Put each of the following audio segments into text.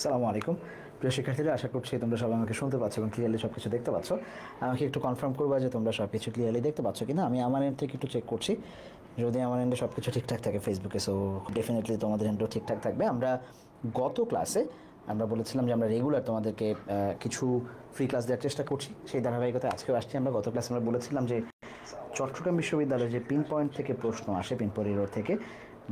আসসালামু আলাইকুম প্রিয় শিক্ষার্থীরা, আশা করছি তোমরা সবাই আমাকে শুনতে পাচ্ছ এবং ক্লিয়ারলি সব কিছু দেখতে পাচ্ছ। আমাকে একটু কনফার্ম করবা যে তোমরা সব কিছু ক্লিয়ারলি দেখতে পাচ্ছ কিনা। আমি আমার এন্ড থেকে একটু চেক করছি, যদি আমার এন্ডে সব কিছু ঠিকঠাক থাকে ফেসবুকে, সো ডেফিনেটলি তোমাদের এন্ডেও ঠিকঠাক থাকবে। আমরা গত ক্লাসে আমরা বলেছিলাম যে আমরা রেগুলার তোমাদেরকে কিছু ফ্রি ক্লাস দেওয়ার চেষ্টা করছি, সেই ধারাবাহিকতায় আজকেও আসছি। আমরা গত ক্লাসে আমরা বলেছিলাম যে চট্টগ্রাম বিশ্ববিদ্যালয়ে যে পিন পয়েন্ট থেকে প্রশ্ন আসে, পিন করিডোর থেকে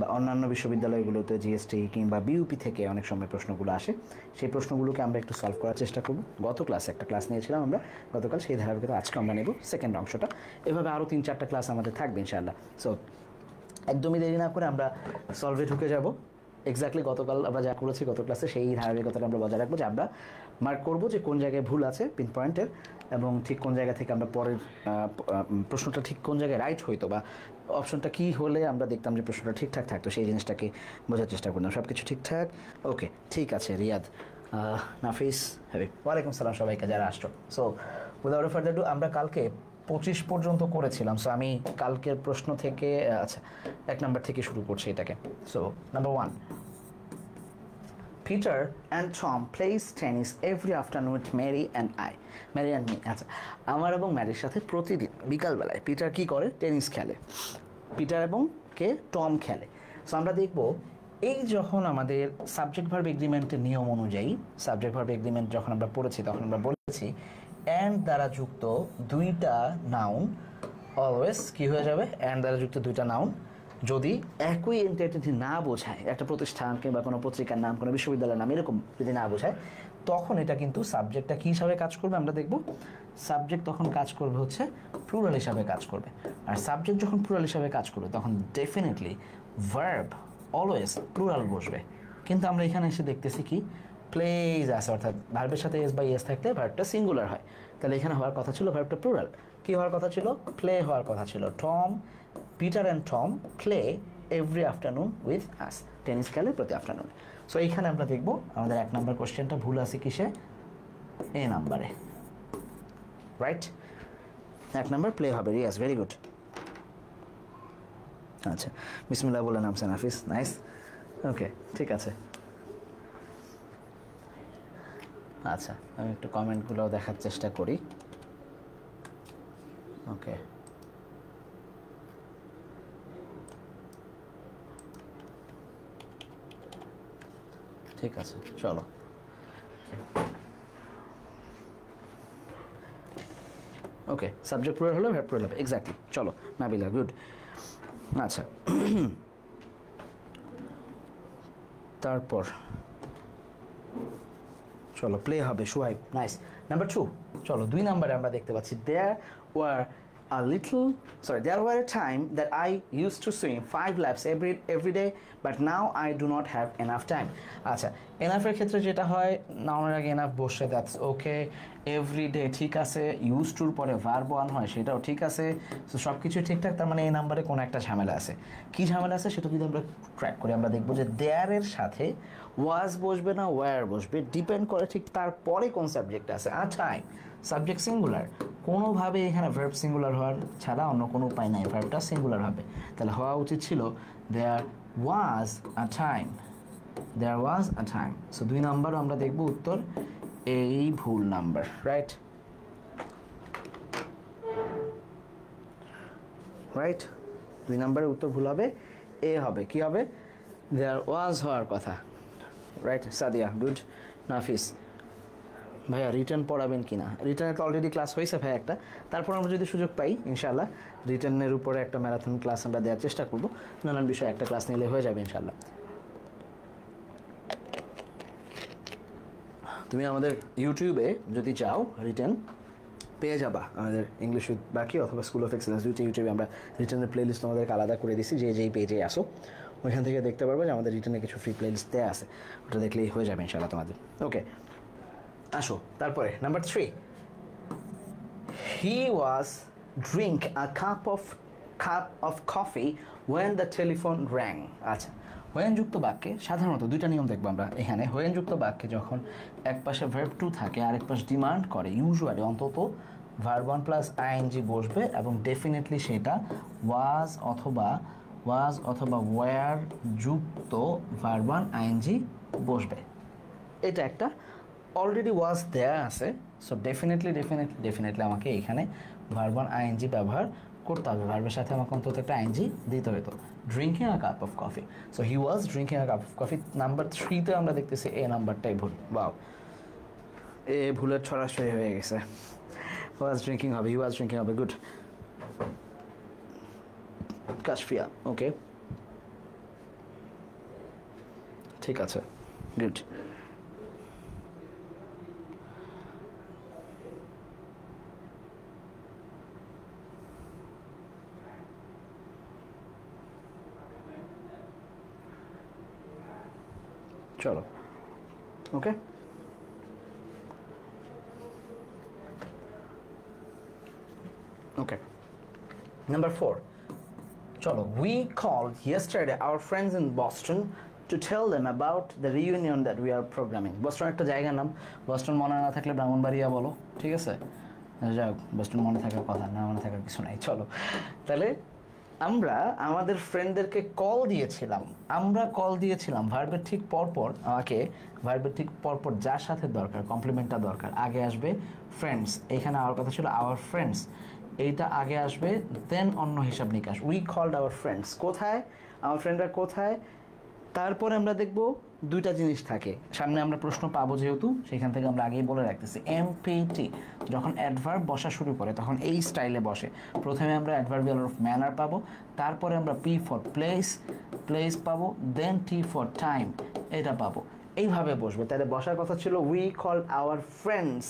বা অন্যান্য বিশ্ববিদ্যালয়গুলোতে জিএসটি কিংবা বিইউপি থেকে অনেক সময় প্রশ্নগুলো আসে, সেই প্রশ্নগুলোকে আমরা একটু সলভ করার চেষ্টা করব। গত ক্লাসে একটা ক্লাস নিয়েছিলাম আমরা গতকাল, সেই ধারাবাহিকতা আজকে আমরা নেব সেকেন্ড অংশটা। এভাবে আরও 3-4টা ক্লাস আমাদের থাকবে ইনশাআল্লাহ। সো একদমই দেরি না করে আমরা সলভে ঢুকে যাব। এক্স্যাক্টলি গতকাল আমরা যা করেছি গত ক্লাসে সেই ধারাবাহিকতাটা আমরা বজায় রাখবো, যে আমরা মার্ক করবো যে কোন জায়গায় ভুল আছে পিন পয়েন্টের, এবং ঠিক কোন জায়গা থেকে আমরা পরের প্রশ্নটা ঠিক কোন জায়গায় রাইট হইতো বা অপশনটা কী হলে আমরা দেখতাম যে প্রশ্নটা ঠিকঠাক থাকতো, সেই জিনিসটাকে বোঝার চেষ্টা করলাম। সব কিছু ঠিকঠাক, ওকে ঠিক আছে। রিয়াদ, নাফিস, হাবিব, ওয়ালাইকুম সালাম সবাইকে যারা আসছো। সো উইদাউট ফার্দার ডু আমরা কালকে 25 পর্যন্ত করেছিলাম। সো আমি কালকের প্রশ্ন থেকে আচ্ছা 1 নাম্বার থেকে শুরু করছি এটাকে। So number 1, Peter and Tom plays tennis every afternoon with Mary and I. Mary and me, আচ্ছা আমার এবং ম্যারির সাথে প্রতিদিন বিকালবেলায় পিটার কি করে? টেনিস খেলে। পিটার এবং কে? টম খেলে। সো আমরা দেখব এই যখন আমাদের সাবজেক্ট ভার্ব এগ্রিমেন্টের নিয়ম অনুযায়ী সাবজেক্ট ভার্ব এগ্রিমেন্ট যখন আমরা পড়েছি তখন আমরা বলেছি অ্যান্ড দ্বারা যুক্ত দুইটা নাউন অলওয়েজ কি হয়ে যাবে? অ্যান্ড দ্বারা যুক্ত দুইটা নাউন যদি একই এন্টিটি না বোঝায়, একটা প্রতিষ্ঠান কিংবা কোনো পত্রিকার নাম, কোনো বিশ্ববিদ্যালয়ের নাম এরকম যদি না বোঝায়, তখন এটা কিন্তু সাবজেক্টটা কী হিসাবে কাজ করবে আমরা দেখব। সাবজেক্ট তখন কাজ করবে হচ্ছে প্লুরাল হিসাবে কাজ করবে। আর সাবজেক্ট যখন প্লুরাল হিসাবে কাজ করবে তখন ডেফিনেটলি ভার্ব অলওয়েজ প্লুরাল বসবে। কিন্তু আমরা এখানে এসে দেখতেছি কি প্লেজ আছে, অর্থাৎ ভার্বের সাথে এস বাই এস থাকলে ভার্বটা সিঙ্গুলার হয়। তাহলে এখানে হওয়ার কথা ছিল ভার্বটা প্লুরাল। কী হওয়ার কথা ছিল? প্লে হওয়ার কথা ছিল। Peter and Tom play every afternoon with us, tennis খেলে প্রতি আফটারনুন। সো এইখানে আমরা দেখব আমাদের 1 নাম্বার কোশ্চেনটা ভুল আছে কিসে? এ নাম্বারে, রাইট? 1 নাম্বার প্লে হবে। Riaz, very good. আচ্ছা বিসমিল্লাহ বলে নামছেন হাফিজ, নাইস, ওকে ঠিক আছে। আচ্ছা আমি একটু কমেন্টগুলো দেখার চেষ্টা করি। ওকে ঠিক আছে, চলো। ওকে সাবজেক্ট প্লুরাল হলো, ভার্ব প্লুরাল হবে, এক্স্যাক্টলি। চলো নাবিলা, গুড। আচ্ছা তারপর চলো প্লে হবে। সুহাইব, নাইস। নাম্বার 2, চলো 2 নাম্বারে আমরা দেখতে পাচ্ছি there were a time that I used to swim 5 laps every day, but now I do not have enough time. আচ্ছা এনাফের ক্ষেত্রে যেটা হয়, নাউনের আগে এনাফ বসে, দ্যাটস ওকে। এভরিডে ঠিক আছে, ইউজ টুর পরে ভার্ব ওয়ান হয়, সেটাও ঠিক আছে। সো সব কিছু ঠিকঠাক। তার মানে এই নাম্বারে কোনো একটা ঝামেলা আছে। কি ঝামেলা আছে সেটা যদি আমরা ট্র্যাক করি, আমরা দেখবো যে দেয়ারের সাথে ওয়াজ বসবে না ওয়্যার বসবে, ডিপেন্ড করে ঠিক তারপরে কোন সাবজেক্ট আছে। আর টাইম সাবজেক্ট সিঙ্গুলার, কোনোভাবে এখানে ভার্ব সিঙ্গুলার হওয়ার ছাড়া অন্য কোনো উপায় নাই, ভার্বটা সিঙ্গুলার হবে। তাহলে হওয়া উচিত ছিল দেয়ার ওয়াজ আ টাইম, দেয়ার ওয়াজ আ টাইম। সো 2 নাম্বারও আমরা দেখব উত্তর এই ভুল নাম্বার, রাইট? রাইট, 2 নাম্বারের উত্তর ভুল হবে, এ হবে। কি হবে? দেয়ার ওয়াজ হওয়ার কথা, রাইট? সাদিয়া, গুড। নাফিস, ভাইয়া রিটার্ন পড়াবেন কি না? রিটার্নে তো অলরেডি ক্লাস হয়েছে ভাই একটা, তারপর আমরা যদি সুযোগ পাই ইনশাআল্লাহ রিটার্নের উপরে একটা ম্যারাথন ক্লাস আমরা দেওয়ার চেষ্টা করব। নানান বিষয়ে একটা ক্লাস নিলে হয়ে যাবে ইনশাআল্লাহ। তুমি আমাদের ইউটিউবে যদি যাও রিটার্ন পেয়ে যাবা, আমাদের ইংলিশ উইথ বাকি অথবা স্কুল অফ এক্সেলেন্স দুইটা ইউটিউবে আমরা রিটার্নের প্লেলিস্ট আমাদেরকে আলাদা করে দিছি। যেই পেজে আসো ওইখান থেকে দেখতে পারবে যে আমাদের রিটার্নে কিছু ফ্রি প্লেলিস্ট দেওয়া আছে, ওটা দেখলেই হয়ে যাবে ইনশাআল্লাহ তোমাদের। ওকে আসো তারপরে number 3, he was drink a cup of coffee when the telephone rang. আচ্ছা when যুক্ত বাক্যে সাধারণত 2টা নিয়ম দেখবো আমরা এখানে। when যুক্ত বাক্যে যখন এক পাশে verb 2 থাকে আর এক পাশে ডিমান্ড করে, ইউজুয়ালি অন্তত verb 1 প্লাস ing বসবে এবং ডেফিনেটলি সেটা was অথবা were যুক্ত verb 1 ing বসবে। এটা একটা অলরেডি ওয়াজ দেয়া আছে, সো ডেফিনেটলি আমাকে এখানে ভার্ব অন আইএনজি ব্যবহার করতে হবে। ভার্বের সাথে আমাকে অন্তত একটা আইএনজি দিতে হতো। Drinking a cup of coffee, so he was drinking a cup of coffee. Number 3-তে আমরা দেখতেছি এ নাম্বারটাই ভুল। বাও, এ ভুলের ছড়াছড়ি হয়ে গেছে। ওয়াজ ড্রিঙ্কিং হবে, হি ওয়াজ ড্রিঙ্কিং হবে, গুড। কাশফিয়া, ওকে, ঠিক আছে, গুড। চলো, ওকে, ওকে। Number 4, chalo, we called yesterday our friends in Boston to tell them about the reunion that we are programming. Boston একটা জায়গার নাম, বস্টন মনে না থাকলে ব্রাহ্মণবাড়িয়া বলো, ঠিক আছে? যাই হোক, বস্টন মনে থাকার কথা না, মনে থাকার কিছু নাই। চলো, তাহলে আমরা আমাদের ফ্রেন্ডদেরকে কল দিয়েছিলাম। আমরা কল দিয়েছিলাম ভার্বের ঠিক পরপর, আমাকে ভার্বের ঠিক পরপর যার সাথে দরকার, কমপ্লিমেন্টটা দরকার, আগে আসবে ফ্রেন্ডস। এখানে আমার কথা ছিল আওয়ার ফ্রেন্ডস, এইটা আগে আসবে, দেন অন্য হিসাব নিকাশ। উই কল্ড আওয়ার ফ্রেন্ডস, কোথায় আমার ফ্রেন্ডরা কোথায়, তারপরে আমরা দেখব দুইটা জিনিস থাকে সামনে, আমরা প্রশ্ন পাবো যেহেতু, সেখান থেকে আমরা আগেই বলে রাখতেছি এমপিটি যখন অ্যাডভার্ব বসা শুরু করে তখন এই স্টাইলে বসে। প্রথমে আমরা অ্যাডভার্বিয়াল অফ ম্যানার পাবো, তারপরে আমরা পি ফর প্লেস পাবো, দেন টি ফর টাইম এটা পাবো, এইভাবে বসবে। তাহলে বসার কথা ছিল we called our friends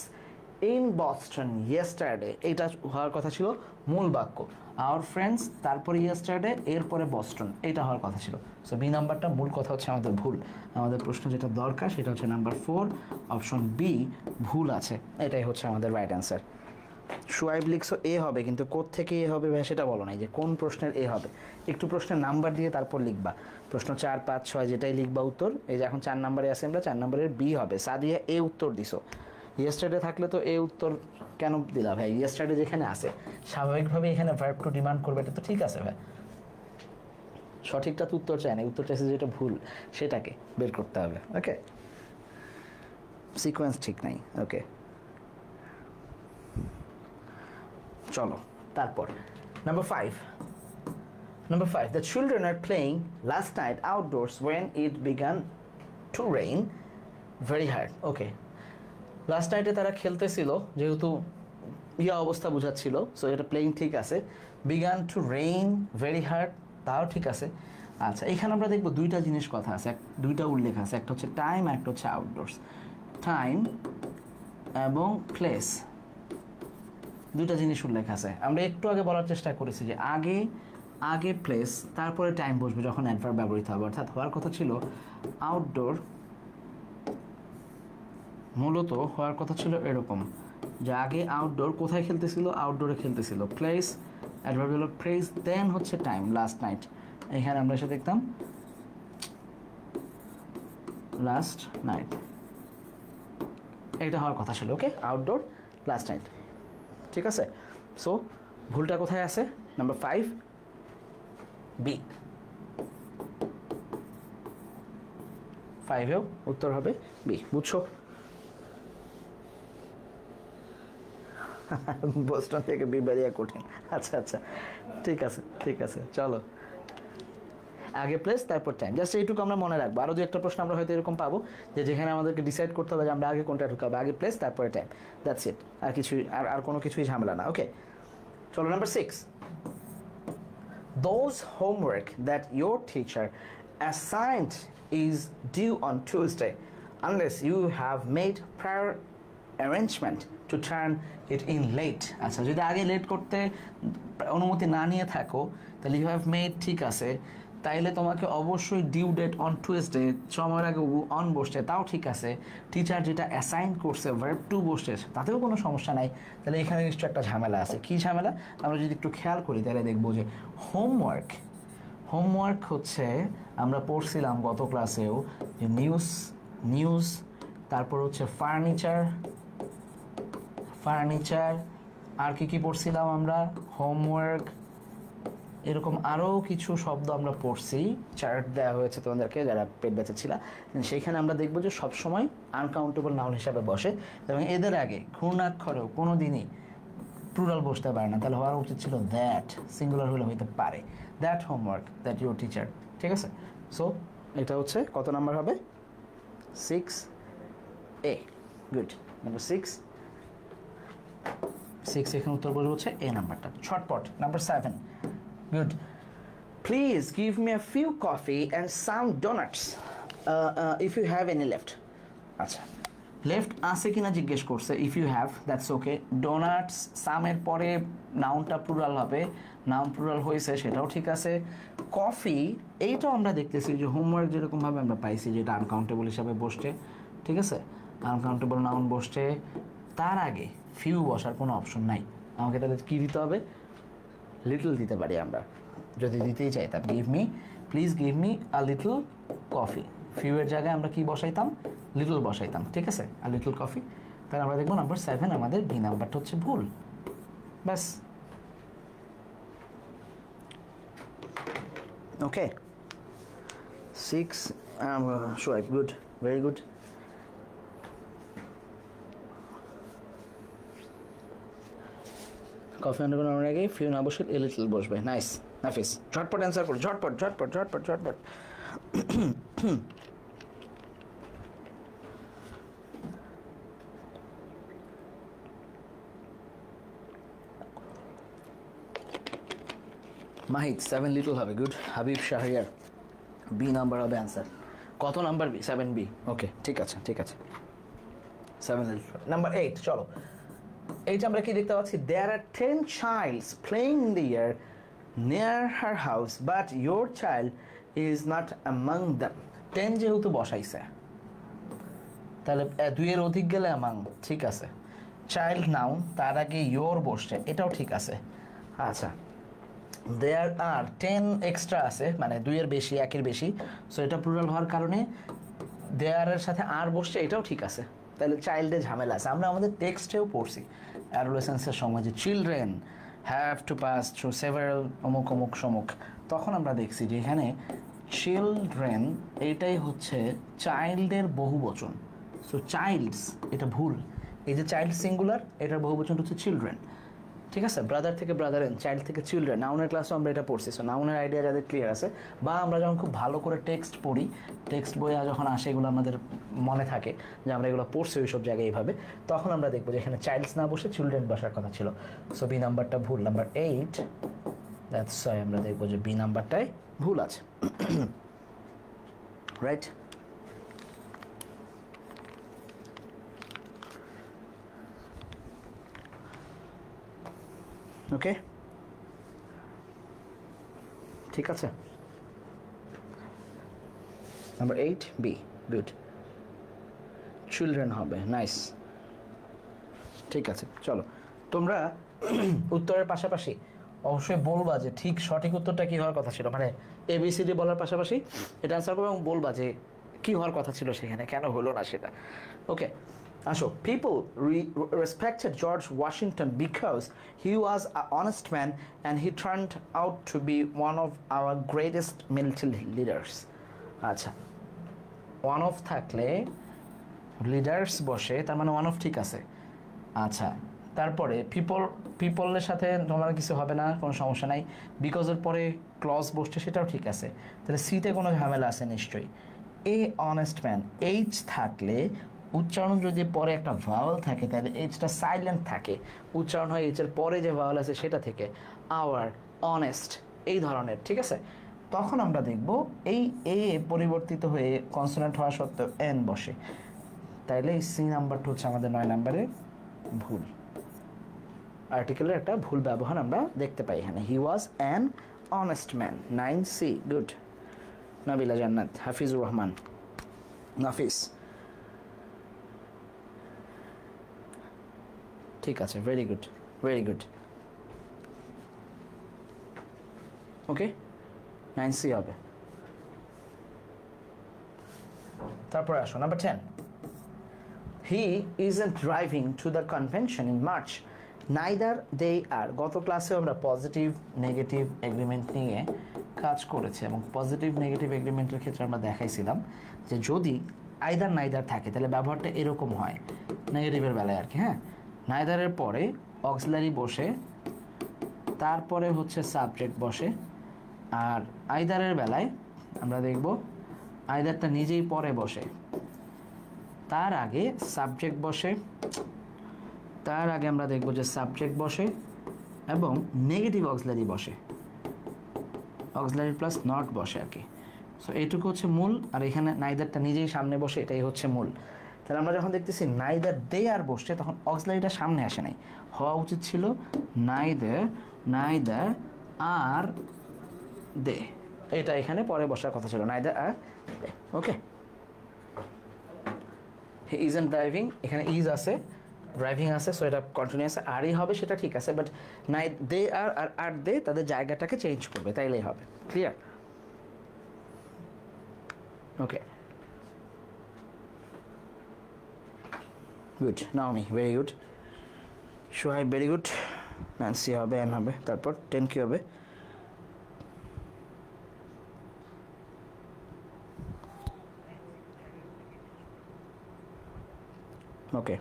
in Boston yesterday, এইটা হওয়ার কথা ছিল মূল বাক্য। আওয়ার ফ্রেন্ডস, তারপরে ইয়েস্টারডে, এরপরে বস্টন, এইটা হওয়ার কথা ছিল। সো বি নাম্বারটা মূল কথা হচ্ছে আমাদের ভুল। আমাদের প্রশ্ন যেটা দরকার সেটা হচ্ছে নাম্বার 4, অপশন বি ভুল আছে, এটাই হচ্ছে আমাদের রাইট অ্যান্সার। সোয়াইব লিখছো এ হবে, কিন্তু কোত্থেকে এ হবে ভাই সেটা বলো নাই, যে কোন প্রশ্নের এ হবে। একটু প্রশ্নের নাম্বার দিয়ে তারপর লিখবা, প্রশ্ন 4, 5, 6 যেটাই লিখবা উত্তর। এই যে এখন 4 নম্বরে আছে, আমরা 4 নম্বরের বি হবে। সাদিয়া এ উত্তর দিছো, ইয়েস্টারডে থাকলে তো এ উত্তর কেন দিলা ভাই? ইয়েস্টারডে যেখানে আছে স্বাভাবিকভাবে এখানে ভার্ব টু ডিমান্ড করবে, এটা তো ঠিক আছে ভাই। সঠিকটা তো উত্তর চায় না, উত্তর চাইছে যেটা ভুল সেটাকে বের করতে হবে। ওকে, সিকোয়েন্স ঠিক নাই। ওকে, চলো তারপর number 5, the children are playing last night outdoors when it began to rain very hard. Okay, last নাইটে তারা খেলতেছিল, যেহেতু অবস্থা বোঝাচ্ছিল, সো এটা প্লেইং ঠিক আছে। Began to rain very hard, তাও ঠিক আছে। আচ্ছা, এখানে আমরা দেখবো দুইটা জিনিস কথা আছে, দুইটা উল্লেখ আছে, একটা হচ্ছে টাইম, একটা হচ্ছে আউটডোর্স। টাইম এবং প্লেস, দুইটা জিনিস উল্লেখ আছে। আমরা একটু আগে বলার চেষ্টা করেছি যে আগে প্লেস, তারপরে টাইম বসবে যখন অ্যাডভার্ব ব্যবহৃত হবে। অর্থাৎ হওয়ার কথা ছিল আউটডোর, মূলত হওয়ার কথা ছিল এরকম যে আগে আউটডোর, কোথায় খেলতেছিল? আউটডোরে খেলতেছিল। প্লেস, অ্যাডভার্বিয়াল অফ প্লেস, দেন হচ্ছে টাইম, লাস্ট নাইট। এখানে আমরা এসে দেখতাম লাস্ট নাইট, এটা হওয়ার কথা ছিল। ওকে, আউটডোর, লাস্ট নাইট, ঠিক আছে। সো ভুলটা কোথায় আছে? নাম্বার 5 বি, 5এও উত্তর হবে বি। বুঝছো? বোস্টন থেকে বিবারিয়া কঠিন। আচ্ছা, ঠিক আছে, চলো, আগে প্লেস তারপর টাইম, জাস্ট এইটুকু আমরা মনে রাখবো। আরও 2-একটা প্রশ্ন আমরা হয়তো এরকম পাবো যে যেখানে আমাদেরকে ডিসাইড করতে হবে যে আমরা আগে কোনটা ঢুকাবো, আগে প্লেস তারপরে টাইম, দ্যাটস ইট। আর কিছুই, আর কোনো কিছুই ঝামেলা না। ওকে, চলো number 6, those homework that your teacher assigned is due on Tuesday unless you have made prior arrangement to turn it in late. আচ্ছা, যদি আগে লেট করতে অনুমতি না নিয়ে থাকো তাহলে ইউ হ্যাভ মেড, ঠিক আছে, তাইলে তোমাকে অবশ্যই ডিউ ডেট অন টুয়েসডে, সময়ের আগে অন বসছে, তাও ঠিক আছে। টিচার যেটা অ্যাসাইন করছে ভার্ব টু বসছে, তাতেও কোনো সমস্যা নাই। তাহলে এখানে নিশ্চয় একটা ঝামেলা আছে। কি ঝামেলা? আমরা যদি একটু খেয়াল করি তাহলে দেখবো যে হোমওয়ার্ক হচ্ছে, আমরা পড়ছিলাম গত ক্লাসেও যে নিউজ, তারপর হচ্ছে ফার্নিচার, আর কি পড়ছিলাম আমরা? হোমওয়ার্ক, এরকম আরও কিছু শব্দ আমরা পড়ছি, চার্ট দেওয়া হয়েছে তোমাদেরকে যারা পেট ব্যাচে ছিল, সেইখানে আমরা দেখবো যে সবসময় আনকাউন্টেবল নাউন হিসাবে বসে এবং এদের আগে ঘূর্ণাক্ষরেও কোনো দিনই প্লুরাল বসতে পারে না। তাহলে হওয়ার উচিত ছিল দ্যাট, সিঙ্গুলার হলে হইতে পারে, that homework that your teacher. ঠিক আছে, সো এটা হচ্ছে কত নাম্বার হবে? 6A। গুড, নাম্বার 6 এখানে উত্তর বসবে হচ্ছে এ নাম্বারটা, ছটপট। Number 7, good. Please give me a few coffee and some donuts if you have any left. আচ্ছা, লেফট আছে কিনা জিজ্ঞেস করছে, if you have that's okay. Donuts সামের পরে নাউনটা প্লুরাল হবে, নাউন প্লুরাল হয়েছে সেটাও ঠিক আছে। কফি এইটাও আমরা দেখতেছি যে হোমওয়ার্ক যেরকমভাবে আমরা পাইছি যেটা আনকাউন্টেবল হিসাবে বসছে, ঠিক আছে, আনকাউন্টেবল নাউন বসছে, তার আগে ফিউ বসার কোনো অপশন নাই। আমাকে তাহলে কী দিতে হবে? লিটল দিতে পারি আমরা যদি দিতেই চাইতাম। Please give me a little coffee, few এর জায়গায় আমরা কি বসাইতাম? লিটল বসাইতাম, ঠিক আছে, আ লিটল কফি। তাহলে আমরা দেখবো নাম্বার 7 আমাদের বি নাম্বারটা হচ্ছে ভুল। ব্যাস, ওকে। 6 Shoaib, good, very good. Coffee under বানানোর আগে ফিউ না বসে এ লিটল বসবে। নাইস নাফিস, ঝটপট অ্যান্সার করো, ঝটপট ঝটপট ঝটপট ঝটপট। মাহিদ 7 লিটল হবে, good. Habib Shahriar B number হবে অ্যান্সার। কত নাম্বার? B, 7B। ওকে, ঠিক আছে ঠিক আছে, 7 লিটল। নাম্বার 8, চলো। এইটা আমরা কি দেখতে পাচ্ছি? There are 10 childs playing in the yard near her house but your child is not among them. 10 যেহেতু বসাইছে, তাহলে 2 এর অধিক গেলে অ্যামাং, ঠিক আছে। চাইল্ড নাউন, তার আগে ইয়োর বসছে, এটাও ঠিক আছে। আচ্ছা, দেয়ার আর 10 এক্সট্রা আছে, মানে 2 এর বেশি, 1 এর বেশি, সো এটা প্লুরাল হওয়ার কারণে দেয়ারের সাথে আর বসছে, এটাও ঠিক আছে। তাহলে চাইল্ডের ঝামেলা আছে। আমরা আমাদের টেক্সটেও পড়ছি অ্যাডোলেসেন্সের সময় যে children have to pass through several অমুক অমুক সমুক, তখন আমরা দেখছি যে এখানে চিলড্রেন এটাই হচ্ছে চাইল্ডের বহুবচন, সো চাইল্ডস এটা ভুল। এই যে চাইল্ড সিঙ্গুলার, এটার বহুবচনটা হচ্ছে চিলড্রেন, ঠিক আছে। ব্রাদার থেকে ব্রাদারেন, চাইল্ড থেকে চিলড্রেন, নাউনের ক্লাসও আমরা এটা পড়ছি। সো নাউনের আইডিয়া যাদের ক্লিয়ার আছে, বা আমরা যখন খুব ভালো করে টেক্সট পড়ি, টেক্সট বইয়া যখন আসে এগুলো আমাদের মনে থাকে যে আমরা এগুলো পড়ছি ওই সব জায়গায় এইভাবে, তখন আমরা দেখবো যে এখানে চাইল্ডস না বসে চিলড্রেন বসার কথা ছিল। সো বি নাম্বারটা ভুল। নাম্বার 8, দ্যাটস ওয়াই আমরা দেখবো যে বি নাম্বারটাই ভুল আছে। রাইট, ওকে, ঠিক আছে। নাম্বার 8B, গুড, চিলড্রেন হবে। নাইস, ঠিক আছে। চলো, তোমরা উত্তরের পাশাপাশি অবশ্যই বলবা যে ঠিক সঠিক উত্তরটা কী হওয়ার কথা ছিল, মানে ABCD বলার পাশাপাশি এটা অ্যান্সার করবে এবং বলবা যে কী হওয়ার কথা ছিল সেখানে, কেন হলো না সেটা। ওকে, আসো। People respected George Washington because he was an honest man and he turned out to be one of our greatest military leaders. আচ্ছা, ওয়ান অফ থাকলে লিডার্স বসে, তার মানে ওয়ান অফ ঠিক আছে। আচ্ছা, তারপরে পিপলের সাথে তোমার কিছু হবে না, কোনো সমস্যা নাই। বিকজের পরে ক্লজ বসছে, সেটাও ঠিক আছে। তাহলে সিতে কোনো ঝামেলা আছে নিশ্চয়ই। এ অনেস্ট ম্যান, এইচ থাকলে উচ্চারণ যদি পরে একটা ভাওয়াল থাকে তাহলে এইচটা সাইলেন্ট থাকে, উচ্চারণ হয় এইচের পরে যে ভাওয়াল আছে সেটা থেকে। আওয়ার, অনেস্ট, এই ধরনের, ঠিক আছে। তখন আমরা দেখব এই এ পরিবর্তিত হয়ে কনসোনেন্ট হওয়া সত্ত্বেও এন বসে, তাইলে এই সি নাম্বারটা হচ্ছে আমাদের 9 নম্বরে ভুল। আর্টিকেলের একটা ভুল ব্যবহার আমরা দেখতে পাই এখানে। He was an honest man, 9C, good. Nabila Jannat, Hafizur Rahman, Nafis, ঠিক আছে, very good very good. Okay, 9C হবে। তারপরে আসো number 10, he isn't driving to the convention in March neither they are, গত ক্লাসে আমরা পজিটিভ নেগেটিভ এগ্রিমেন্ট নিয়ে কাজ করেছি এবং পজিটিভ নেগেটিভ এগ্রিমেন্টের ক্ষেত্রে আমরা দেখাইছিলাম যে যদি আইদার নাইদার থাকে তাহলে ব্যবহারটা এরকম হয় নেগেটিভের বেলায় আর কি। হ্যাঁ, নাইদারের পরে অক্সিলারি বসে, তারপরে হচ্ছে সাবজেক্ট বসে। আর আইদারের বেলায় আমরা দেখব আইদারটা নিজেই পরে বসে, তার আগে সাবজেক্ট বসে, তার আগে আমরা দেখব যে সাবজেক্ট বসে এবং নেগেটিভ অক্সিলারি বসে, অক্সিলারি প্লাস নট বসে আর কি। সো এইটুকু হচ্ছে মূল, আর এখানে নাইদারটা নিজেই সামনে বসে, এটাই হচ্ছে মূল। তাহলে আমরা যখন দেখতেছি নাইদার দে আর বসছে তখন অক্সিলারিটা সামনে আসে নাই, হওয়া উচিত ছিল নাইদার আর দে, এটা এখানে পরে বসার কথা ছিল, neither are they. Okay, he isn't driving, এখানে ইজ আছে, ড্রাইভিং আছে, সো এটা কন্টিনিউয়াস আরই হবে, সেটা ঠিক আছে, বাট দে আর দে তাদের জায়গাটাকে চেঞ্জ করবে, তাইলেই হবে। Clear? Okay, good. Naomi very good, Sohaib very good, Nancy হবে, এন হবে, তারপর 10 কি হবে? Okay,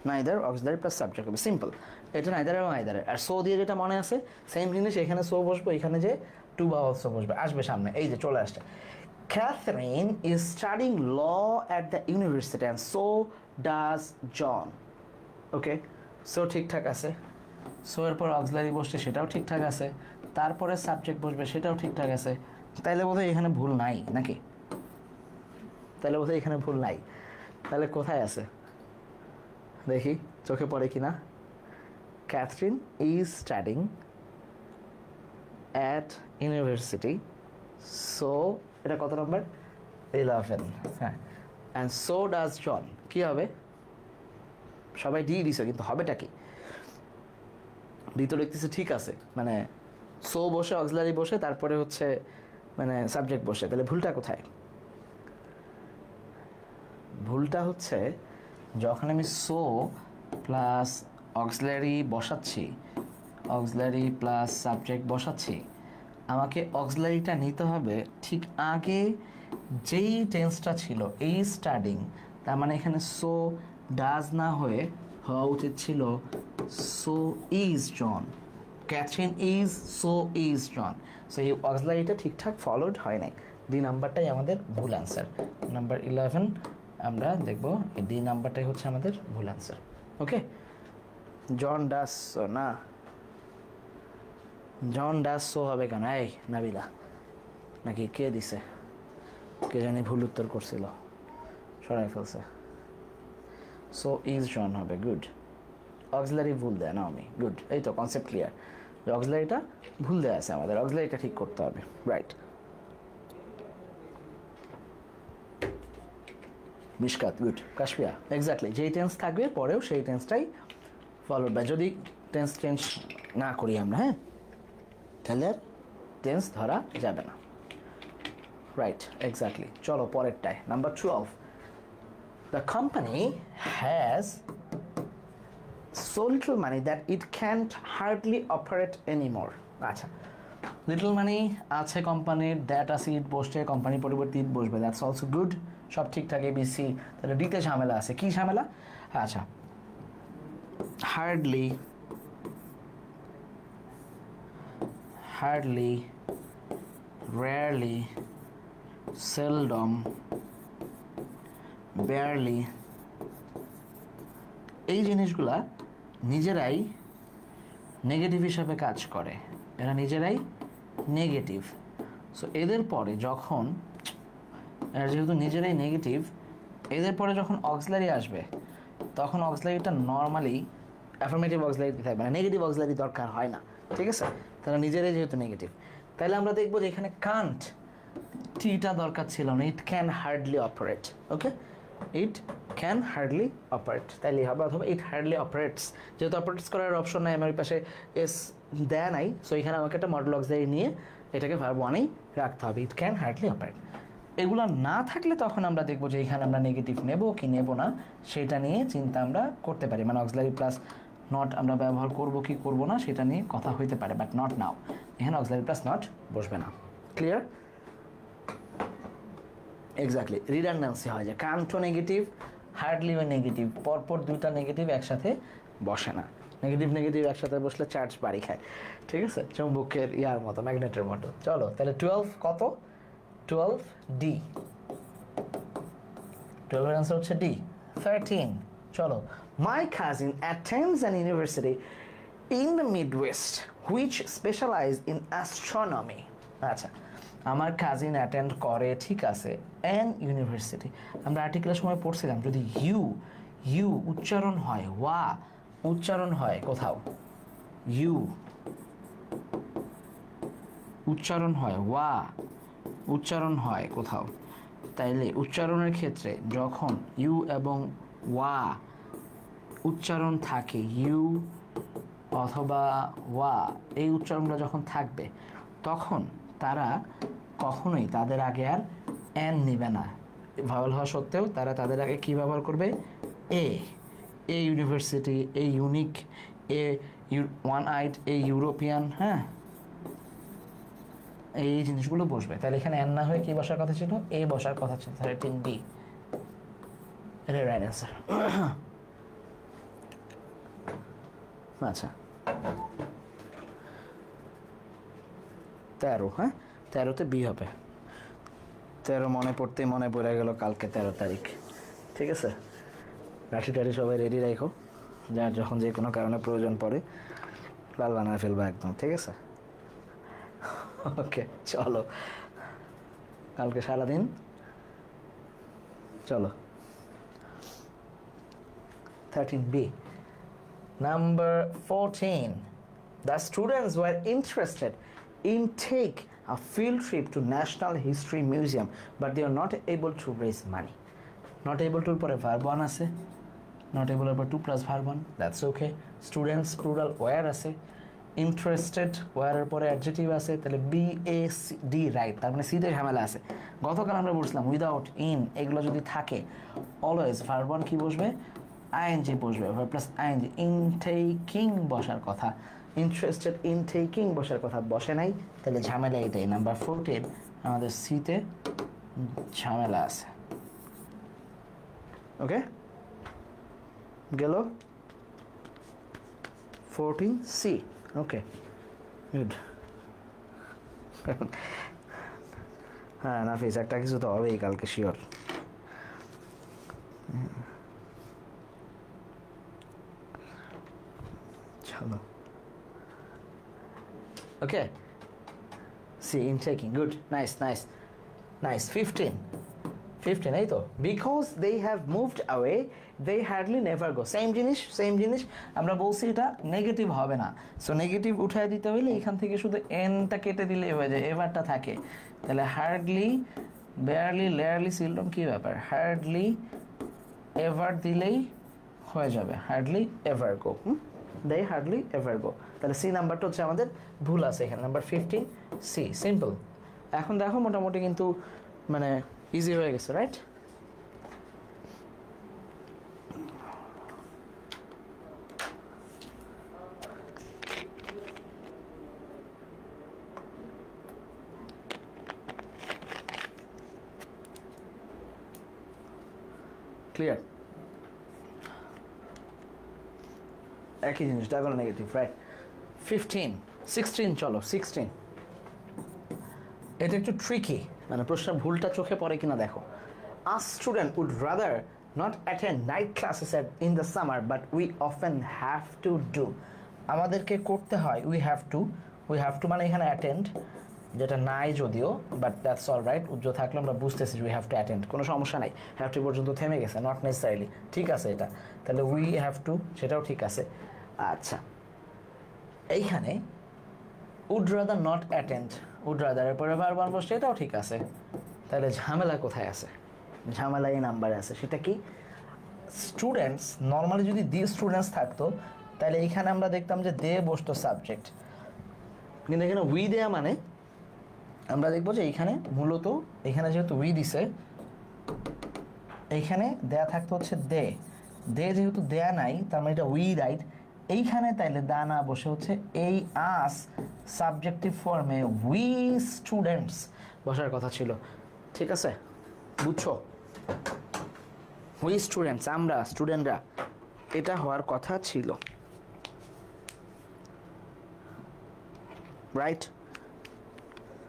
neither auxiliary plus subject হবে, সিম্পল। এটা নাইদার এবং আইদারের। আর সো দিয়ে যেটা মনে আছে সেম জিনিস, এখানে সো বসবো, এখানে যে টু ভাওয়েলস বসবে, আসবে সামনে, এই যে চলে আসছে। Catherine is studying law at the university and so does John. Okay, so ঠিকঠাক আছে, সো এর পর অক্সিলারি বসছে, সেটাও ঠিকঠাক আছে, তারপরে সাবজেক্ট বসবে, সেটাও ঠিকঠাক আছে। তাইলে বোধহয় এখানে ভুল নাই নাকি? তাহলে বোধহয় এখানে ভুল নাই, তাহলে কোথায় আছে দেখি, চোখে পড়ে কিনা। Catherine is studying at university, so এটা কত নম্বর? 11। হ্যাঁ, and so does John, কি হবে? সবাই ডি দিছে, কিন্তু হবেটা কি? ডি তো লিখতেছে ঠিক আছে, মানে সো বসে অক্সিলারি বসে তারপরে হচ্ছে মানে সাবজেক্ট বসে, তাহলে ভুলটা কোথায়? ভুলটা হচ্ছে যখন আমি সো প্লাস অক্সিলারি বসাচ্ছি, অক্সিলারি প্লাস সাবজেক্ট বসাচ্ছি, আমাকে অক্সিলারিটা নিতে হবে ঠিক আগে যেই টেন্সটা ছিল, এই স্টাডিং, তার মানে এখানে সো ডাজ না হয়ে হওয়া উচিত ছিল so is John, Catherine is, so is John. So এই অক্সিলারিটা ঠিকঠাক ফলোড হয় নাই, ডি নাম্বারটাই আমাদের ভুল অ্যান্সার। নাম্বার 11 আমরা দেখব, এই ডি নাম্বারটাই হচ্ছে আমাদের ভুল অ্যান্সার। ওকে, জন ডাস সো না, জন ডাস সো হবে কেন? এই নাবিলা নাকি কে দিছে, কে জানি ভুল উত্তর করছিল, সরাই ফেলছে। সো ইজ জন হবে, গুড। অক্সিলারি ভুল দেয় না আমি, গুড। এই তো কনসেপ্ট ক্লিয়ার, অক্সিলারিটা ভুল দেওয়া আছে আমাদের, অক্সিলারিটা ঠিক করতে হবে, right. Mishkat, good. Kashfia, exactly, যেই টেন্স থাকবে পরেও সেই টেন্সটাই ফলো বাই, যদি টেন্স চেঞ্জ না করি আমরা, হ্যাঁ, তাহলে টেন্স ধরা যাবে না, রাইট, এক্স্যাক্টলি। চলো পরেরটায়, number 12, the company has so little money that it can't hardly operate anymore. আচ্ছা, লিটল মানি আছে কোম্পানির, দ্যাট আছে ইট বসছে, কোম্পানি পরিবর্তে ইট বসবে, দ্যাটস অলসো গুড, সব ঠিকঠাক এবিসি। তাহলে ডিতে ঝামেলা আছে, কি ঝামেলা? আচ্ছা, হার্ডলি, রেয়ারলি, সেলডম, বেয়ারলি, এই জিনিসগুলা নিজেরাই নেগেটিভ হিসাবে কাজ করে, এরা নিজেরাই নেগেটিভ। সো এদের পরে যখন, এরা যেহেতু নিজেরাই নেগেটিভ, এদের পরে যখন অক্সিলারি আসবে তখন অক্সিলারিটা নর্মালি অ্যাফার্মেটিভ অক্সিলারি থাকবে না, নেগেটিভ অক্সিলারি দরকার হয় না, ঠিক আছে? তারা নিজেরাই যেহেতু নেগেটিভ, তাহলে আমরা দেখবো যে এখানে কান্ট, টিটা দরকার ছিল না, it can hardly operate. Okay, it can hardly operate, তাইলেই হবে, অথবা ইট হার্ডলি অপারেটস, যেহেতু অপারেটস করার অপশন নাই, আমার পাশে এস দেয়া নাই, সো এখানে আমাকে একটা মডেল অক্সিলারি নিয়ে এটাকে ভার্ব ওয়ানেই রাখতে হবে, ইট ক্যান হার্ডলি অপারেট। এগুলো না থাকলে তখন আমরা দেখবো যে এখানে আমরা নেগেটিভ নেব কি নেব না সেটা নিয়ে চিন্তা আমরা করতে পারি, মানে অক্সিলারি প্লাস নট আমরা ব্যবহার করব কি করব না সেটা নিয়ে কথা হইতে পারে, বাট নট নাও। এখানে অক্সিলারি প্লাস নট বসবে না। ক্লিয়ার? এক্স্যাক্টলি, রিডান্ডেন্সি হয় যে কান্টও নেগেটিভ, হার্ডলি নেগেটিভ, পরপর দুইটা নেগেটিভ একসাথে বসে না। নেগেটিভ নেগেটিভ একসাথে বসলে চার্জ বাড়ি খায়, ঠিক আছে, চুম্বকের ইয়ার মতো, ম্যাগনেটের মতো। চলো তাহলে 12 কত? 12 ডি, 12 এর আনসার হচ্ছে ডি। 13 চলো, my cousin attends an university in the Midwest which specialize in astronomy. আচ্ছা, আমার কাজিন অ্যাটেন্ড করে, ঠিক আছে, অ্যান ইউনিভার্সিটি। আমরা আর্টিকেলের সময় পড়ছিলাম যদি ইউ ইউ উচ্চারণ হয়, ওয়া উচ্চারণ হয় কোথাও, ইউ উচ্চারণ হয়, ওয়া উচ্চারণ হয় কোথাও, তাইলে উচ্চারণের ক্ষেত্রে যখন ইউ এবং ওয়া উচ্চারণ থাকে, ইউ অথবা ওয়া এই উচ্চারণটা যখন থাকবে তখন তারা কখনোই তাদের আগে আর এন নেবে না। ভাওয়াল হওয়া সত্ত্বেও তারা তাদের আগে কী ব্যবহার করবে? A. A university, a unique, a one eyed, a European, হ্যাঁ, এই জিনিসগুলো বসবে। তাহলে এখানে এন না হয়ে কি বসার কথা ছিল? এ বসার কথা ছিল। 13B এটা রাইট অ্যান্সার। আচ্ছা 13, হ্যাঁ 13তে বি হবে। 13 মনে পড়তেই মনে পড়ে গেল কালকে 13 তারিখ, ঠিক আছে। লাঠি টাঠি সবাই রেডি রাখো, যার যখন যে কোনো কারণে প্রয়োজন পড়ে লাল বানায় ফেলবা একদম, ঠিক আছে। ওকে চলো, কালকে সারাদিন চলো। 13B. Number 14. The students were interested in take a field trip to National History Museum, but they are not able to raise money. Not able to পরে verb 1 আছে, not able এর পর 2 plus verb 1, that's okay. Students plural were আছে, interested were এর পরে adjective আছে, তাহলে B A C D right, তার মানে C তে ঝামেলা আছে। গতকাল আমরা বলছিলাম উইদাউট ইন এগুলো যদি থাকে অলওয়েজ verb 1 কি বসবে? ING বসবে, verb plus ING। in taking বসার কথা, interested in taking বসার কথা বসে নাই, তাহলে ঝামেলা এটাই। নাম্বার 14 আমাদের সিতে ঝামেলা আছে। ওকে গেল 14C। Okay good. হ্যাঁ নাফিস একটা কিছু তো হবেই কালকে শিওর। চলো okay C in taking, good, nice nice nice. 15 এই তো, because they have moved away they hardly never go. Same জিনিস আমরা বলছি এটা নেগেটিভ হবে না, সো নেগেটিভ উঠায় দিতে হইলে এখান থেকে শুধু এনটা কেটে দিলে হয়ে যায়, এভারটা থাকে। তাহলে হার্ডলি, বেয়ারলি, লেয়ারলি, সিলডম কী ব্যাপার, হার্ডলি এভার দিলেই হয়ে যাবে, হার্ডলি এভার গো। দে হার্ডলি এভার গো। তাহলে সি নাম্বারটা হচ্ছে আমাদের ভুল আছে এখানে, নাম্বার 15C, সিম্পল। এখন দেখো মোটামুটি কিন্তু মানে ইজি হয়ে গেছে, রাইট? ক্লিয়ার? একই জিনিস, ডাবল নেগেটিভ, রাইট। 16 চলো 16। এটা একটু ট্রিকি, মানে প্রশ্নের ভুলটা চোখে পড়ে কিনা দেখো। A student would rather not attend night classes in the summer but we often have to do. আমাদেরকে করতে হয়, উই হ্যাভ টু মানে এখানে অ্যাটেন্ড, যেটা নাই যদিও, বাট দ্যাটস অল রাইট। উজ্জ্বল থাকলে আমরা বুঝতেছি উই হ্যাভ টু অ্যাটেন্ড, কোনো সমস্যা নাই। হ্যাভ টু পর্যন্ত থেমে গেছে, নট নেসেসারিলি, ঠিক আছে এটা। তাহলে উই হ্যাভ টু সেটাও ঠিক আছে। আচ্ছা এইখানে would rather not attend, would রাদারের পরে ভার্ব বসছে, এটাও ঠিক আছে। তাহলে ঝামেলা কোথায় আছে? ঝামেলা এই নাম্বারে আছে। সেটা কি? স্টুডেন্টস, নর্মালি যদি দি স্টুডেন্টস থাকতো তাহলে এখানে আমরা দেখতাম যে দে বসতো সাবজেক্ট, কিন্তু এখানে উই দেয়া মানে আমরা দেখবো যে এইখানে মূলত এখানে যেহেতু উই দিছে, এইখানে দেয়া থাকতে হচ্ছে দে, যেহেতু দেয়া নাই তার মানে এটা উই, রাইট? এইখানে তাইলে দা না বসে হচ্ছে এই আস সাবজেক্টিভ ফর্মে উই স্টুডেন্টস বসার কথা ছিল। ঠিক আছে, বুঝছো? উই স্টুডেন্টস, আমরা স্টুডেন্টরা, এটা হওয়ার কথা ছিল, রাইট?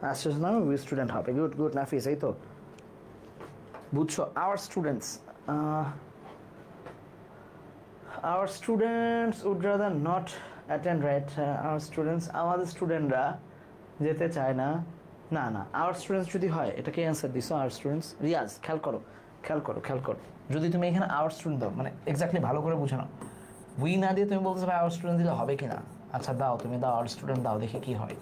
আচ্ছা না, উই স্টুডেন্ট হবে। গুড গুড নাফিস, এই তো বুঝছো। Hour students, our students would rather not attend, right? Our students, আমাদের স্টুডেন্টরা যেতে চায় না। না না, our students যদি হয়, এটাকে অ্যান্সার দিছো our students। রিয়াজ খেয়াল করো, খেয়াল করো, খেয়াল করো, যদি তুমি এখানে our student দাও, মানে এক্স্যাক্টলি ভালো করে বুঝে নাও, উই না দিয়ে তুমি বলতেছো ভাই our student দিলে হবে কিনা। আচ্ছা দাও, তুমি দাও our student দাও, দেখি কি হয়।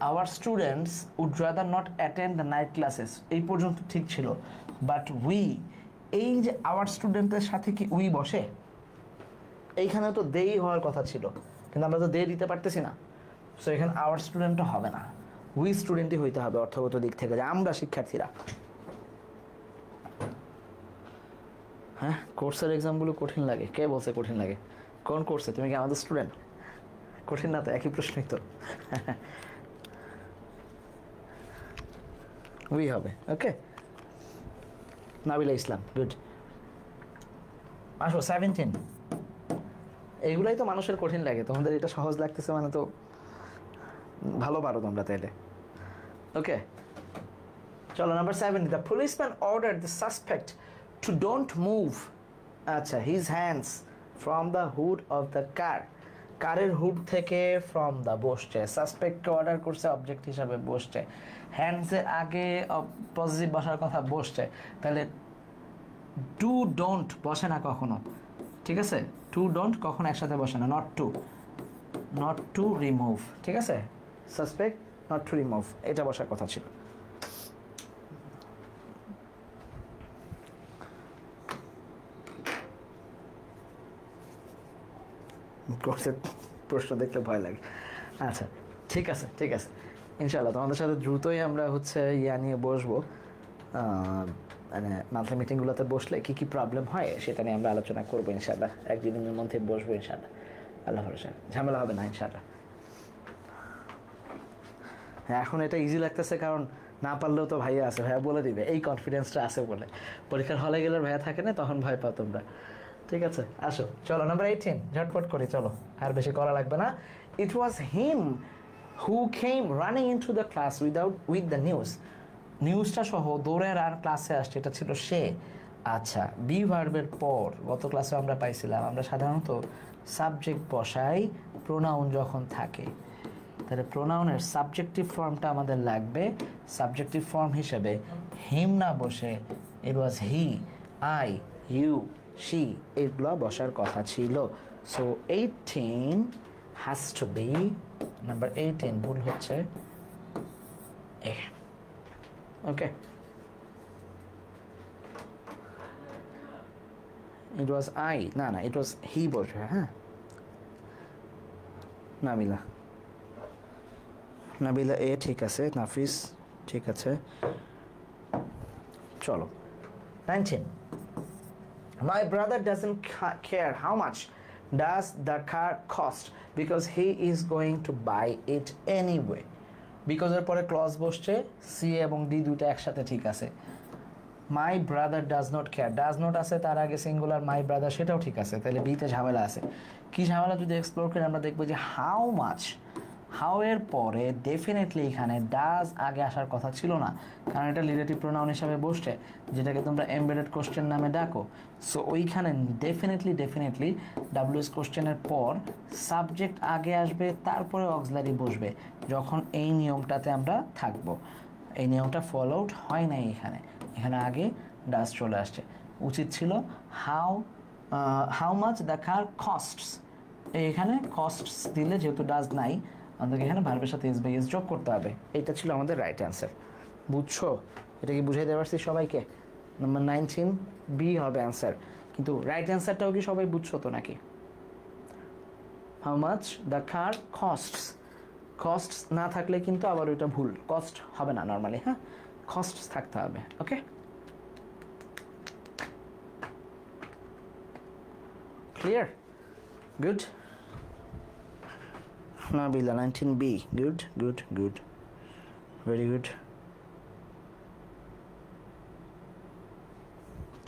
our students would rather not attend the night classes, এই পর্যন্ত ঠিক ছিল, বাট we, এই যে our স্টুডেন্টের সাথে কি উই বসে? এইখানে তো দেই হওয়ার কথা ছিল, কিন্তু আমরা তো দে দিতে পারতেছি না, সো এখানে আওয়ার স্টুডেন্টও হবে না, উই স্টুডেন্টই হইতে হবে অর্থগত দিক থেকে, যে আমরা শিক্ষার্থীরা। হ্যাঁ, কোর্সের এক্সামগুলো কঠিন লাগে, কে বলছে কঠিন লাগে? কোন কোর্সে? তুমি কি আমাদের স্টুডেন্ট? কঠিন না তো, একই প্রশ্নই তো। উই হবে, ওকে। নাবিলা ইসলাম, গুড। আসো 17। এইগুলাই তো মানুষের কঠিন লাগে, তোমাদের এটা সহজ লাগতেছে মানে তো ভালো পারো তোমরা তাইলে, ওকে। চলো number 7, the policeman order the suspect to don't move, আচ্ছা, his hands from the hood of the car, কারের হুড থেকে ফ্রম দ্য বসছে, সাসপেক্টকে অর্ডার করছে অবজেক্ট হিসাবে বসছে, হ্যান্ডসের আগে পজিটিভ বসার কথা বসছে, তাহলে ডু ডোন্ট বসে না কখনো, ঠিক আছে? টু ডোন্ট কখনো একসাথে বসে না, নট টু রিমুভ, ঠিক আছে? সাসপেক্ট নট টু রিমুভ, এটা বসার কথা ছিল। কোর্সের প্রশ্ন দেখলে ভয় লাগে। আচ্ছা ঠিক আছে, ঠিক আছে, ইনশাআল্লাহ তোমাদের সাথে দ্রুতই আমরা হচ্ছে ইয়া নিয়ে বসবো, মানে মান্থলি মিটিংগুলোতে বসলে কী কী প্রবলেম হয় সেটা নিয়ে আমরা আলোচনা করবো ইনশাআল্লাহ, একদিনের মধ্যে বসবো ইনশাআল্লাহ, আল্লাহ ভরসা, ঝামেলা হবে না ইনশাআল্লাহ। হ্যাঁ, এখন এটা ইজি লাগতেছে কারণ না পারলেও তো ভাইয়া আছে, ভাইয়া বলে দিবে, এই কনফিডেন্সটা আছে বলে। পরীক্ষার হলে গেলে ভাইয়া থাকে না, তখন ভয় পাও তোমরা। ঠিক আছে, আসো চলো নাম্বার 18, ঝটপট করি, চলো আর বেশি করা লাগবে না। It was him who came running into the class with the news, নিউজটা সহ দৌড়ে আর ক্লাসে আসছে, এটা ছিল সে। আচ্ছা, বি ভার্বের পর গত ক্লাসে আমরা পাইছিলাম, আমরা সাধারণত সাবজেক্ট বসাই প্রোনাউন যখন থাকে, তাহলে প্রোনাউনের সাবজেক্টিভ ফর্মটা আমাদের লাগবে, সাবজেক্টিভ ফর্ম হিসেবে হিম না বসে it was he, I, you, she, এগুলো বসার কথা ছিল। So 18 has to be, number 18 ভুল হচ্ছে, ওকে। ইট ওয়াজ আই, না না, ইট ওয়াজ হি বসবে। হ্যাঁ, নাবিলা এ ঠিক আছে, নাফিস ঠিক আছে, চলো 19, my brother doesn't care how much does the car cost because he is going to buy it anyway, because এর পরে ক্লজ বসছে, সি এবং ডি দুটো একসাথে ঠিক আছে। My brother does not care, does not আছে তার আগে সিঙ্গুলার মাই ব্রাদার, সেটাও ঠিক আছে, তাহলে বিতে ঝামেলা আছে। কি ঝামেলা যদি এক্সপ্লোর করে আমরা দেখবো যে হাউ মাচ, হাউ এর পরে ডেফিনেটলি এখানে ডাজ আগে আসার কথা ছিল না, কারণ এটা রিলেটিভ প্রোনাউন হিসাবে বসছে, যেটাকে তোমরা এমবেডেড কোশ্চেন নামে ডাকো। সো ওইখানে ডেফিনেটলি ডাব্লিউএস কোশ্চেনের পর সাবজেক্ট আগে আসবে, তারপরে অক্সিলারি বসবে, যখন এই নিয়মটাতে আমরা থাকবো। এই নিয়মটা ফলো আউট হয় নাই এখানে, এখানে আগে ডাজ চলে আসছে। উচিত ছিল how much the car costs, এখানে কস্টস দিলে যেহেতু ডাজ নাই, আমাদেরকে এখানে ভার্বের সাথে এস বাই এস যোগ করতে হবে। এটা ছিল আমাদের রাইট অ্যান্সার, বুঝছো? এটা কি বুঝাই দেওয়া পারছি সবাইকে? নাম্বার 19 বি হবে অ্যান্সার, কিন্তু রাইট অ্যান্সারটাও কি সবাই বুঝছো তো নাকি? How much the car costs, cost না থাকলে কিন্তু আবার ওইটা ভুল, কস্ট হবে না নর্মালি, হ্যাঁ, কস্ট থাকতে হবে। Okay, clear, good. Nabila 19B, good, good, good, very good.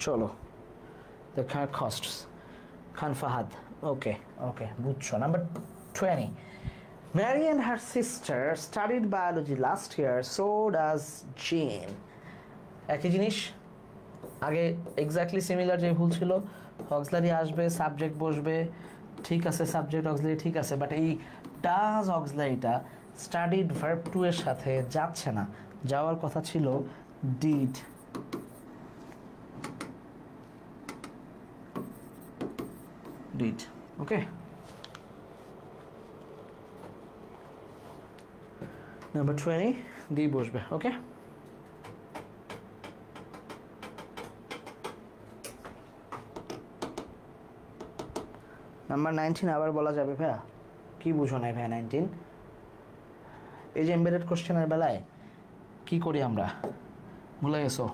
চলো, the car costs. Khan Fahad, okay, okay, বুঝছো। Number 20. Mary and her sister studied biology last year, so does Jane. একই জিনিস, আগে এক্স্যাক্টলি সিমিলার যে ভুল ছিল, auxiliary আসবে, subject বসবে, ঠিক আছে, সাবজেক্ট অক্সিলারি ঠিক আছে, বাট এই ডাজ অক্সিলারিটা স্টাডিড ভার্ব টু এর সাথে যাচ্ছে না, যাওয়ার কথা ছিল did. Did, okay. Number 20 D বসবে, ওকে। নাম্বার 19 আবার বলা যাবে ভাইয়া, কি বুঝো নাই ভাইয়া 19? এই যে এমবেডেড কোশ্চেনের বেলায় কি করি আমরা, ভুলে গেছো?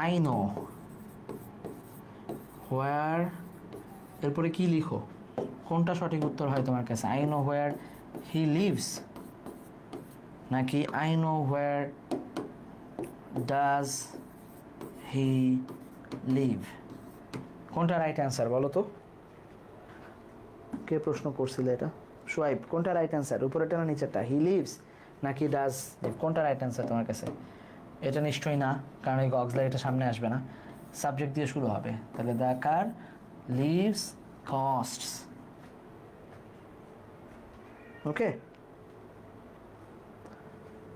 আই নো হোয়ার, এরপরে কি লিখো, কোনটা সঠিক উত্তর হয় তোমার কাছে? I know where he lives নাকি I know where does he live? কোনটা রাইট অ্যান্সার বলো তো? কে প্রশ্ন করছিল এটা? সোয়াইব, কোনটা রাইট অ্যান্সার? উপরেটা না নিচেরটা? হি লিভস নাকি ডাজ? কোনটা রাইট অ্যান্সার তোমার কাছে? এটা নিশ্চয়ই না, কারণ এই অক্সিলারিটা সামনে আসবে না, সাবজেক্ট দিয়ে শুরু হবে, তাহলে দ্য কার লিভস কস্টস। ওকে,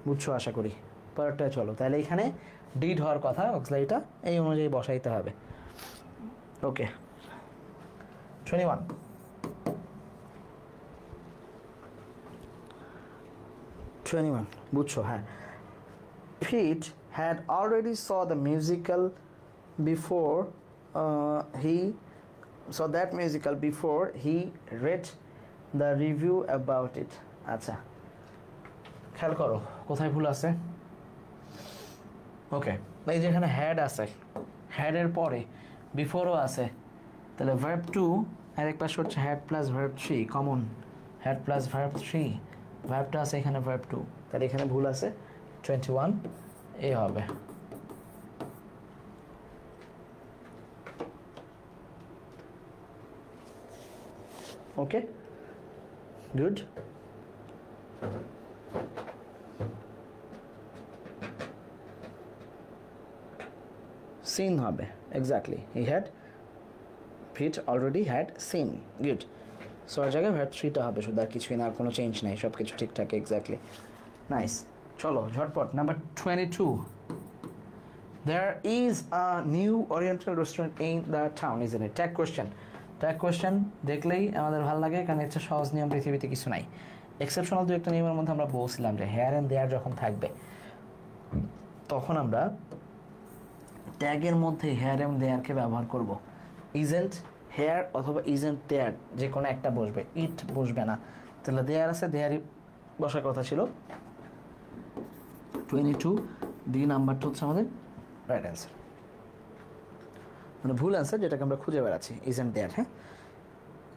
বুঝছো আশা করি। পরেরটায় চলো, তাহলে এখানে ডিড হওয়ার কথা, অক্সিলারিটা এই অনুযায়ী বসাইতে হবে। ওকে, 21. বুঝছো, হ্যাঁ। Pete had already saw the musical before he saw that musical before he read the review about it. আচ্ছা, খেয়াল করো কোথায় ভুল আছে। ওকে, এই যেখানে হ্যাড আছে, হ্যাডের পরে বিফোরও আছে, তাহলে ভার্ব টু আরেক পাশে হচ্ছে had plus verb three, common had plus verb three, ভার্বটা আছে এখানে ভার্ব টু, তাহলে এখানে ভুল আছে, 21 এ হবে। Okay, good. সিন হবে, exactly, he had, Pete already had seen, good. So আর জায়গায় ভার্ব থ্রিটা হবে শুধু, আর কিছুই না, আর কোনো চেঞ্জ নেই, সব কিছু ঠিকঠাক, এক্স্যাক্টলি, নাইস। চলো ঝটপট, number 22. There is a new oriental restaurant in the town, isn't it? Tag question. Tag question দেখলেই আমাদের ভালো লাগে, কারণ একটা সহজ নিয়ম পৃথিবীতে কিছু নাই। এক্সেপশনাল দু একটা নিয়মের মধ্যে আমরা বলছিলাম যে হেয়ার অ্যান্ড দেয়ার যখন থাকবে, তখন আমরা ট্যাগের মধ্যে হেয়ার অ্যান্ড দেয়ারকে ব্যবহার করব। ইজেন্ট হেয়ার অথবা ইজেন্ট দেয়ার যে কোনো একটা বসবে, ইট বসবে না। তাহলে দেয়ার আছে, দেয়ারই বসার কথা ছিল। 22 ডি নাম্বারটা হচ্ছে আমাদের রাইট অ্যান্সার, মানে ভুল অ্যান্সার যেটাকে আমরা খুঁজে বেড়াচ্ছি, ইজেন্ট দেয়ার, হ্যাঁ,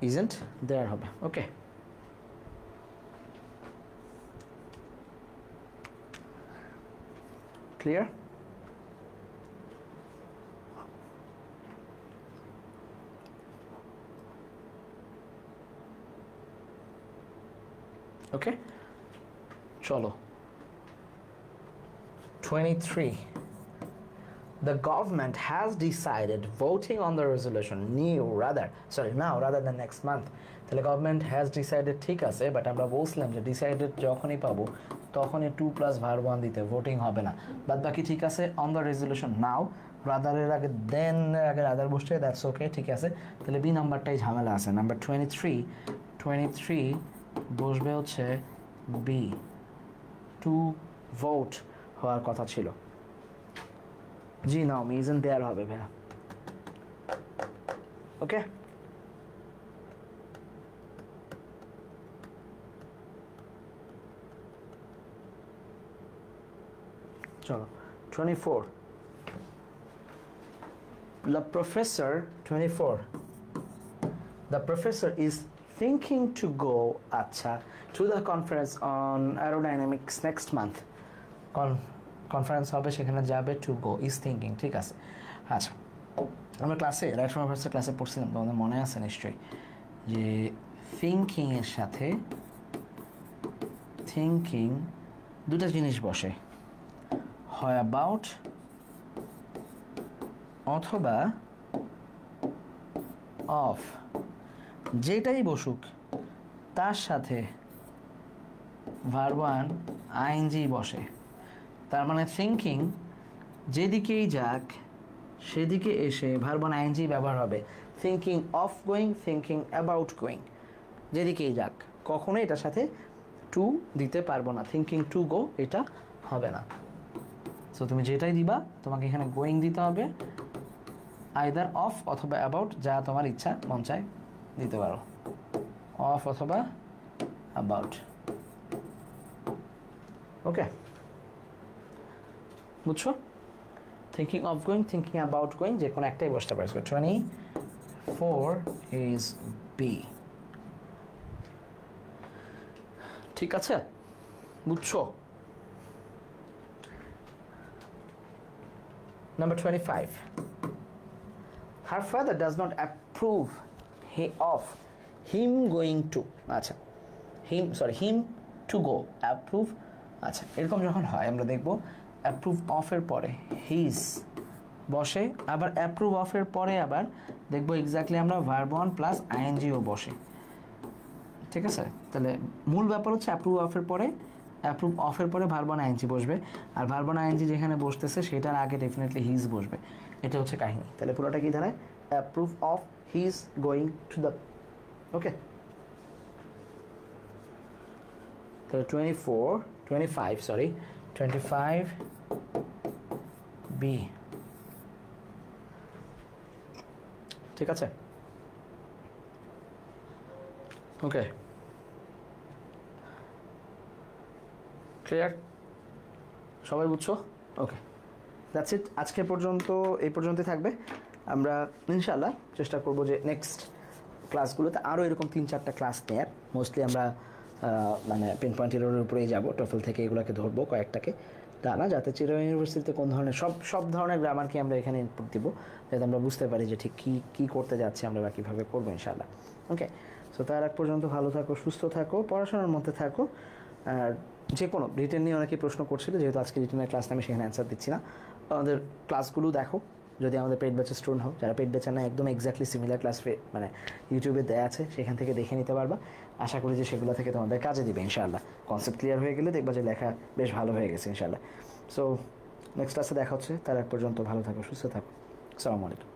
ইজেন্ট দেয়ার হবে। Okay, clear? Okay, cholo. 23. The government has decided voting on the resolution now rather than next month. The government has decided, ঠিক আছে, বাট আমরা বলছিলাম যে ডিসাইডেড যখনই পাবো তখনই 2 + verb 1 দিতে, ভোটিং হবে না। বাদ বাকি ঠিক আছে, অন দ্য রেজলিউশন নাও, রাদারের আগে দেন আগে রাদার বসছে, দ্যাটস ওকে, ঠিক আছে। তাহলে বি নাম্বারটাই ঝামেলা আছে। নাম্বার 23 বসবে হচ্ছে বি, টু ভোট হওয়ার কথা ছিল। জি নাও, ইজেন্ট দেয়ার হবে ভাইয়া। ওকে, চলো 24 the professor is thinking to go আচ্ছা to the conference on aerodynamics next month conference হবে সেখানে যাবে to go is thinking ঠিক আছে আচ্ছা আমরা ক্লাসে রাইট ফ্রম ভার্সের ক্লাসে পড়ছিলাম তোমাদের মনে আছে নিশ্চয়ই যে থিঙ্কিং এর সাথে থিঙ্কিং দুটো জিনিস বসে হয় অ্যাবাউট অথবা অফ যেটাই বসুক তার সাথে ভার্ব ওয়ান আইএনজি বসে তার মানে থিঙ্কিং যেদিকেই যাক সেদিকে এসে ভার্ব ওয়ান আইএনজি ব্যবহার হবে thinking of going thinking about going যেদিকেই যাক কখনো এটার সাথে টু দিতে পারবো না থিঙ্কিং টু গো এটা হবে না সো তুমি যেটাই দিবা তোমাকে এখানে গোয়িং দিতে হবে আইদার অফ অথবা অ্যাবাউট যা তোমার ইচ্ছা মন চায় দিতে পারো অফ অথবা অ্যাবাউট ওকে বুঝছো thinking of going thinking about going যে কোনো একটাই বসতে পারছো 24 is B ঠিক আছে বুঝছো Number 25 her father does not approve of him going to আচ্ছা him to go approve আচ্ছা এরকম যখন হয় আমরা দেখব approve of এর পরে his বসে আবার approve of এর পরে আবার দেখব এক্স্যাক্টলি আমরা verb 1 প্লাস ing ও বসে ঠিক আছে তাহলে মূল ব্যাপার হচ্ছে approve of এর পরে অ্যাপ্রুভ অফের পরে ভার্ব ওয়ান আইএনজি বসবে আর ভার্ব ওয়ান আইএনজি যেখানে বসতেছে সেটার আগে ডেফিনেটলি হিজ বসবে এটা হচ্ছে কাহিনী তাহলে পুরোটা কি দাঁড়ায় approve of his going to the ওকে তাহলে 25 বি ঠিক আছে ওকে ক্লিয়ার সবাই বুঝছো ওকে দ্যাটস ইট আজকে পর্যন্ত এই পর্যন্তই থাকবে আমরা ইনশাআল্লাহ চেষ্টা করব যে নেক্সট ক্লাসগুলোতে আরও এরকম 3-4টা ক্লাস নেয়ার মোস্টলি আমরা মানে পেন পয়েন্ট এর উপরেই যাবো টফেল থেকে এগুলোকে ধরবো কয়েকটাকে তা না যাতে চিরাং ইউনিভার্সিটিতে কোন ধরনের সব ধরনের গ্রামারকে আমরা এখানে ইনপুট দিব যাতে আমরা বুঝতে পারি যে ঠিক কী করতে যাচ্ছি আমরা বা কীভাবে করবো ইনশাআল্লাহ ওকে সো তার আগ পর্যন্ত ভালো থাকো সুস্থ থাকো পড়াশোনার মধ্যে থাকো আর যে কোনো রিটেন নিয়ে অনেকেই প্রশ্ন করছিল যেহেতু আজকে রিটেনের ক্লাস আমি সেখানে অ্যান্সার দিচ্ছি না আমাদের ক্লাসগুলো দেখো যদি আমাদের পেইড ব্যাচের স্টুডেন্ট হোক যারা পেইড ব্যাচের না একদম এক্স্যাক্টলি সিমিলার ক্লাস মানে ইউটিউবে দেওয়া আছে সেখান থেকে দেখে নিতে পারবা আশা করি যে সেগুলো থেকে তোমাদের কাজে দিবে ইনশাআল্লাহ কনসেপ্ট ক্লিয়ার হয়ে গেলে দেখবা যে লেখা বেশ ভালো হয়ে গেছে ইনশাআল্লাহ সো নেক্সট ক্লাসে দেখা হচ্ছে তার আগ পর্যন্ত ভালো থাকো সুস্থ থাকো আসসালামু আলাইকুম